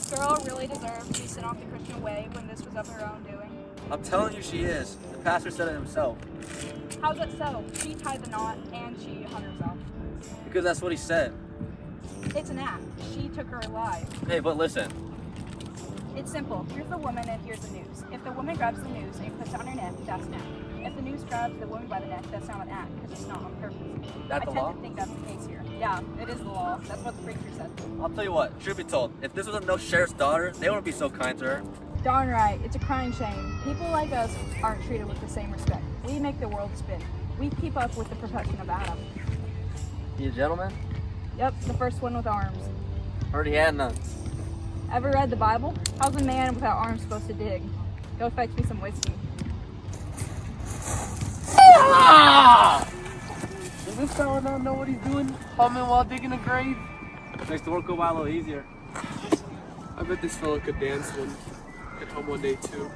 this girl really deserve to be sent off the Christian way when this was of her own doing? I'm telling you she is. The pastor said it himself. How's that so? She tied the knot and she hung herself. Because that's what he said. It's an act. She took her life. Hey, but listen. It's simple. Here's the woman and here's the news. If the woman grabs the news and puts it on her neck, that's an act. If the news grabs the woman by the neck, that's not an act because it's not on purpose. That's the law? I tend to think that's the case here. Yeah, it is the law. That's what the preacher said. I'll tell you what, truth be told, if this wasn't no sheriff's daughter, they wouldn't be so kind to her. Darn right. It's a crying shame. People like us aren't treated with the same respect. We make the world spin. We keep up with the profession of Adam. You a gentleman? Yep, the first one with arms. Heard he had none. Ever read the Bible? How's a man without arms supposed to dig? Go fetch me some whiskey. Does this fella not know what he's doing? Humming while digging a grave? Makes the work go by a little easier. I bet this fella could dance at home one day too.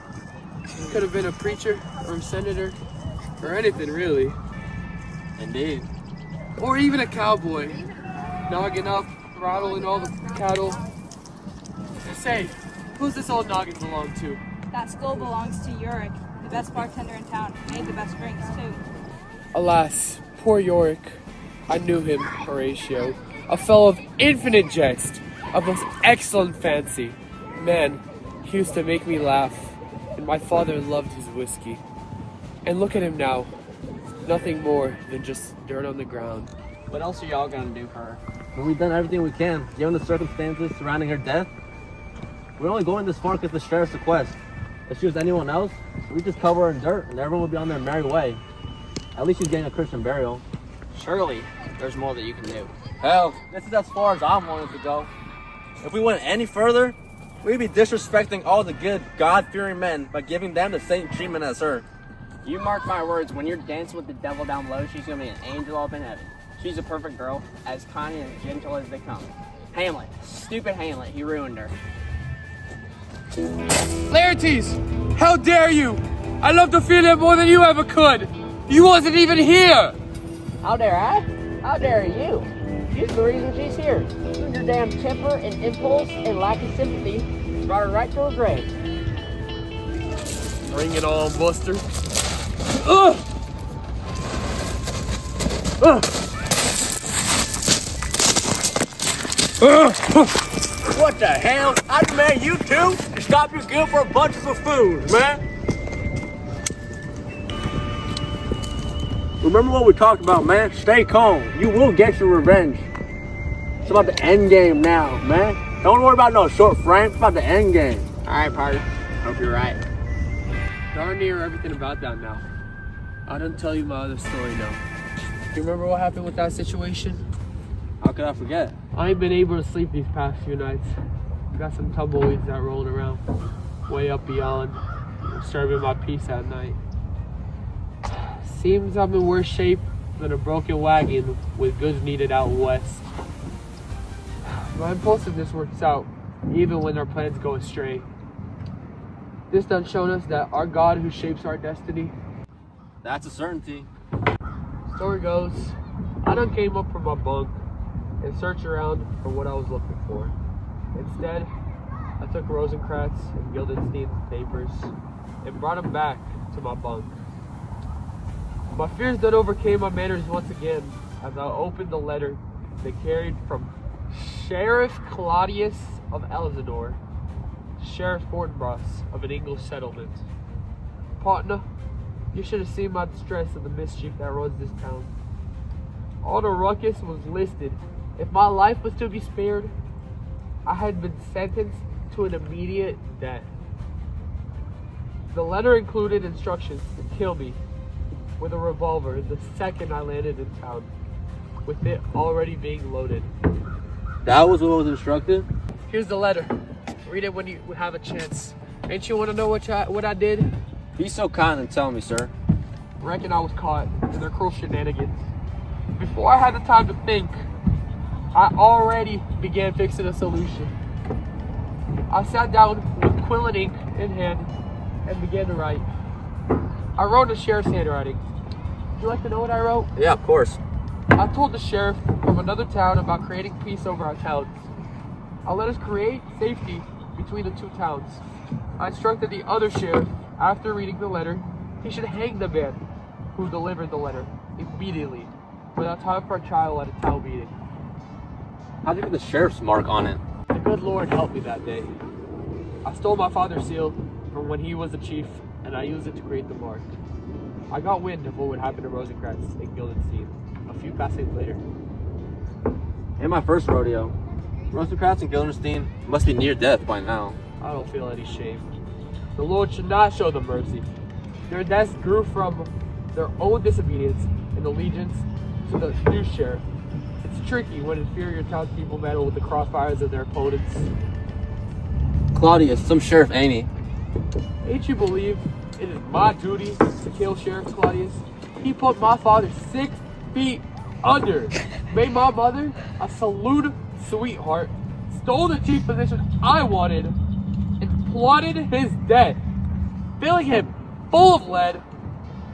He could have been a preacher or a senator or anything really. Indeed. Or even a cowboy. Nogging up, throttling all the cattle. Say, who's this old noggin belong to? That skull belongs to Yorick, the best bartender in town. Made the best drinks too. Alas, poor Yorick. I knew him, Horatio. A fellow of infinite jest, of most excellent fancy. Man, he used to make me laugh, and my father loved his whiskey. And look at him now. Nothing more than just dirt on the ground. What else are y'all gonna do for her? Well, we've done everything we can, given the circumstances surrounding her death. We're only going this far because the sheriff's request. If she was anyone else, we'd just cover her in dirt and everyone would be on their merry way. At least she's getting a Christian burial. Surely, there's more that you can do. Hell, this is as far as I'm willing to go. If we went any further, we'd be disrespecting all the good, God-fearing men by giving them the same treatment as her. You mark my words, when you're dancing with the devil down low, she's gonna be an angel up in heaven. She's a perfect girl, as kind and gentle as they come. Hamlet, stupid Hamlet, he ruined her. Laertes, how dare you? I love to feel it more than you ever could. You wasn't even here. How dare I? How dare you? She's the reason she's here. Your damn temper and impulse and lack of sympathy brought her right to her grave. Bring it on, Buster. Ugh! Ugh! What the hell? I demand you two to stop your guilt for a bunch of buffoons, man. Remember what we talked about, man? Stay calm. You will get your revenge. It's about the end game now, man. Don't worry about no short frame. It's about the end game. Alright, partner. Hope you're right. Darn near everything about that now. I done tell you my other story now. You remember what happened with that situation? How could I forget? I ain't been able to sleep these past few nights. Got some tumbleweeds out rolling around way up beyond, disturbing my peace at night. Seems I'm in worse shape than a broken wagon with goods needed out west. My impulsiveness works out even when our plans go astray. This done shown us that our God who shapes our destiny. That's a certainty. Story goes, I done came up from my bunk and searched around for what I was looking for. Instead, I took Rosencrantz and Guildenstein's papers and brought them back to my bunk. My fears then overcame my manners once again as I opened the letter they carried from Sheriff Claudius of Elsinore, Sheriff Fortinbras of an English settlement. Partner, you should have seen my distress of the mischief that runs this town. All the ruckus was listed. If my life was to be spared, I had been sentenced to an immediate death. The letter included instructions to kill me with a revolver the second I landed in town, with it already being loaded. That was what was instructed? Here's the letter. Read it when you have a chance. Ain't you want to know what I did? Be so kind and tell me, sir. Reckon I was caught in their cruel shenanigans. Before I had the time to think, I already began fixing a solution. I sat down with quill and ink in hand and began to write. I wrote in the sheriff's handwriting. Would you like to know what I wrote? Yeah, of course. I told the sheriff from another town about creating peace over our towns. I'll let us create safety between the two towns. I instructed the other sheriff, after reading the letter, he should hang the man who delivered the letter immediately, without time for a trial at a town meeting. How'd you get the sheriff's mark on it? The good Lord helped me that day. I stole my father's seal from when he was the chief, and I used it to create the mark. I got wind of what would happen to Rosencrantz and Guildenstern a few passings later. In my first rodeo, Rosencrantz and Guildenstern must be near death by now. I don't feel any shame. The Lord should not show them mercy. Their deaths grew from their own disobedience and allegiance to the new sheriff. It's tricky when inferior townspeople meddle with the crossfires of their opponents. Claudius, some sheriff ain't he? Ain't you believe it is my duty to kill Sheriff Claudius? He put my father 6 feet under, made my mother a saloon sweetheart, stole the chief position I wanted, and plotted his death. Filling him full of lead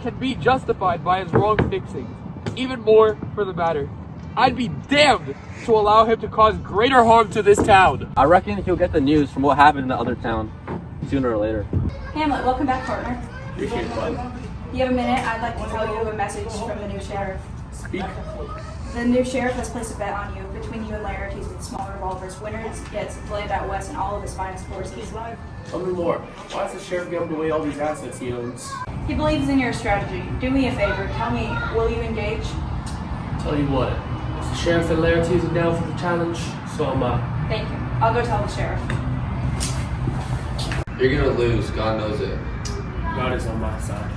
can be justified by his wrong fixings. Even more for the matter, I'd be damned to allow him to cause greater harm to this town. I reckon he'll get the news from what happened in the other town, sooner or later. Hamlet, welcome back, partner. Appreciate it, bud. You have a minute? I'd like to tell you a message from the new sheriff. Speak. The new sheriff has placed a bet on you. Between you and Laertes with small revolvers, winner gets laid out west and all of his finest horses. Tell me more. Why is the sheriff giving away all these assets he owns? He believes in your strategy. Do me a favor. Tell me, will you engage? Tell you what, if the sheriff and Laertes are down for the challenge, so am I. Thank you. I'll go tell the sheriff. You're gonna lose, God knows it. God is on my side.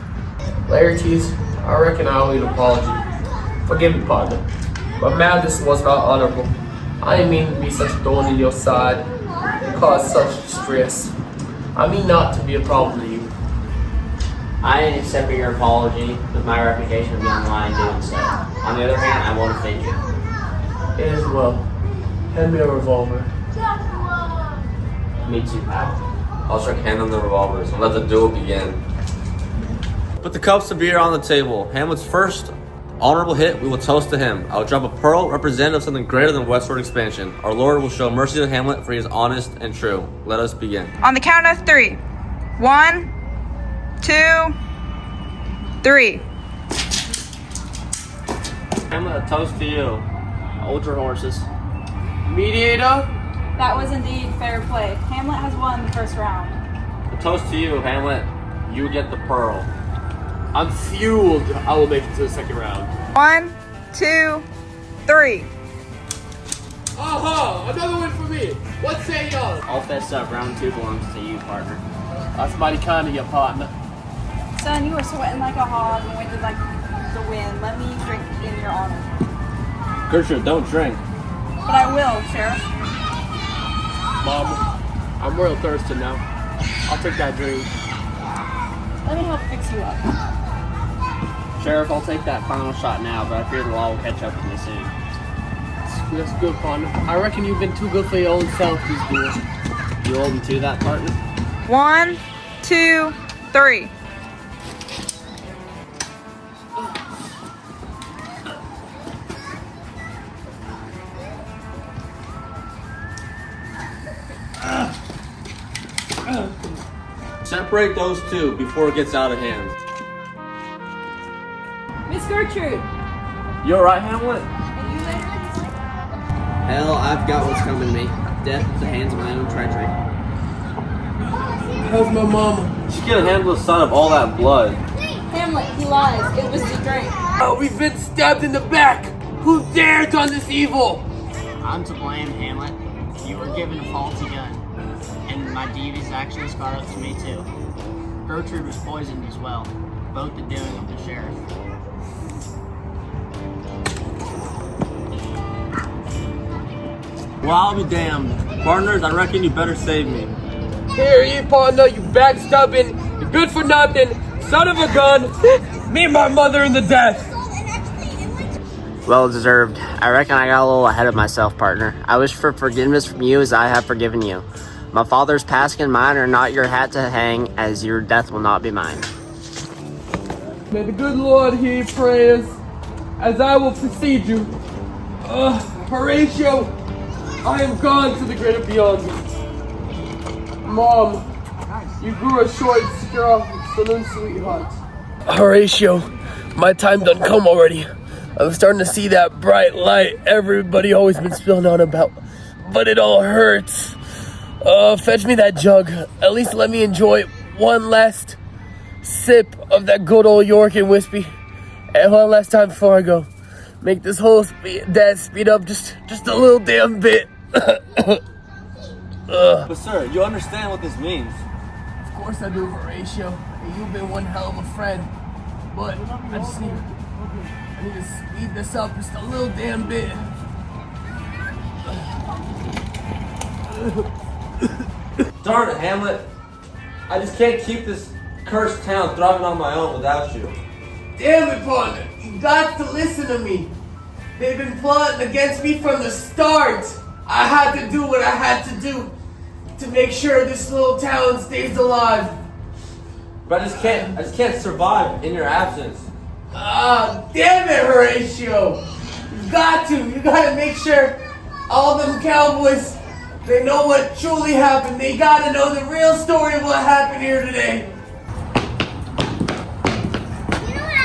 Laertes, I reckon I owe you an apology. Forgive me, partner. My madness was not honorable. I didn't mean to be such a thorn in your side and cause such distress. I mean not to be a problem to you. I ain't accepting your apology, but my reputation will be on the line doing so. On the other hand, I won't offend you. It is well. Hand me a revolver. Me too, pal. I'll start handing the revolvers and let the duel begin. Put the cups of beer on the table. Hamlet's first honorable hit, we will toast to him. I will drop a pearl representative of something greater than westward expansion. Our Lord will show mercy to Hamlet, for he is honest and true. Let us begin. On the count of 3. 1, 2, 3. Hamlet, a toast to you. Hold your horses. Mediator? That was indeed fair play. Hamlet has won the first round. A toast to you, Hamlet. You get the pearl. I'm fueled. I will make it to the second round. 1, 2, 3. Aha! Another one for me. What say y'all? I'll fess up. Round 2 belongs to you, partner. That's mighty kind of you, partner. Son, you were sweating like a hog and winded like the wind. Let me drink in your honor. Gertrude, don't drink. But I will, Sheriff. Mom, I'm real thirsty now. I'll take that drink. Let me help fix you up. Sheriff, I'll take that final shot now, but I fear the law will catch up with me soon. That's good, partner. I reckon you've been too good for your own self these days. You hold me to that, partner? 1, 2, 3. Separate those two before it gets out of hand. Miss Gertrude, You alright, Hamlet? are you there? Hell, I've got what's coming to me. Death at the hands of my own treachery. How's my mama? She can't handle the sight of all that blood. Hamlet, he lies. It was the drink. Oh, we've been stabbed in the back. Who dared done this evil? I'm to blame, Hamlet. You were given a faulty gun, and my deed is actually scarred up to me too. Gertrude was poisoned as well, both the doing of the sheriff. Well, I'll be damned. Partners, I reckon you better save me. Here, you partner, you backstabbing, you good for nothing, son of a gun. Me and my mother in the death. Well deserved. I reckon I got a little ahead of myself, partner. I wish for forgiveness from you as I have forgiven you. My father's task and mine are not your hat to hang, as your death will not be mine. May the good Lord hear your prayers as I will precede you. Horatio, I am gone to the greater beyond. Mom, you grew a short straw, saloon sweetheart. Horatio, my time done come already. I'm starting to see that bright light everybody always been spilling on about, but it all hurts. Fetch me that jug. At least let me enjoy one last sip of that good old York and whiskey. And one last time before I go. Make this whole dance speed up just a little damn bit. But sir, you understand what this means. Of course I do, Horatio. And you've been one hell of a friend. But I just need to speed this up just a little damn bit. Darn it, Hamlet. I just can't keep this cursed town thriving on my own without you. Damn it, partner. You got to listen to me. They've been plotting against me from the start. I had to do what I had to do to make sure this little town stays alive. But I just can't survive in your absence. Damn it, Horatio. You got to make sure all them cowboys, they know what truly happened. They gotta know the real story of what happened here today.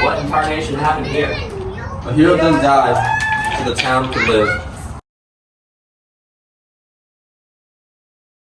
What incarnation happened here? A hero then died so the town could live.